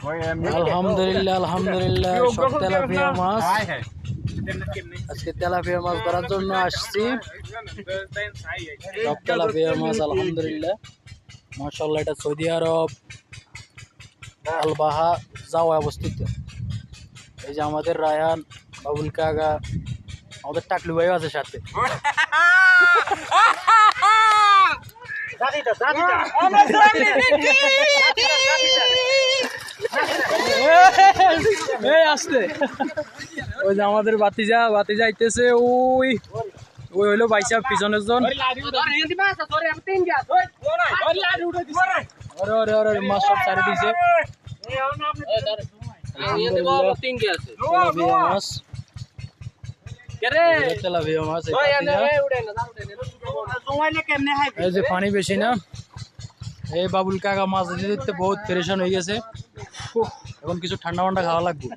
আলহামদুলিল্লাহ আলহামদুলিল্লাহ সব তেলাপিয়া মাছ আজকে তেলাপিয়া মাছ ধরার জন্য আসছি সব তেলাপিয়া মাছ আলহামদুলিল্লাহ মাশাআল্লাহ এটা সৌদি আরব আলবাহা যাওয়া অবস্থিত এই যে আমাদের রায়হান বাবুল কাকা আমাদের টাকলু ভাইও আছে সাথে আসতে ওই যে আমাদের বাতিজা আইতেছে ওই ওই হইলো বাইসা পিছনের জন মাছ সব চারি দিছে তেলাপিয়া মাছ এই যে পানি বেশি না এই বাবুল কাকা মাছ দিতে বহুত পরেশান হয়ে গেছে এখন কিছু ঠান্ডা খাওয়া লাগবে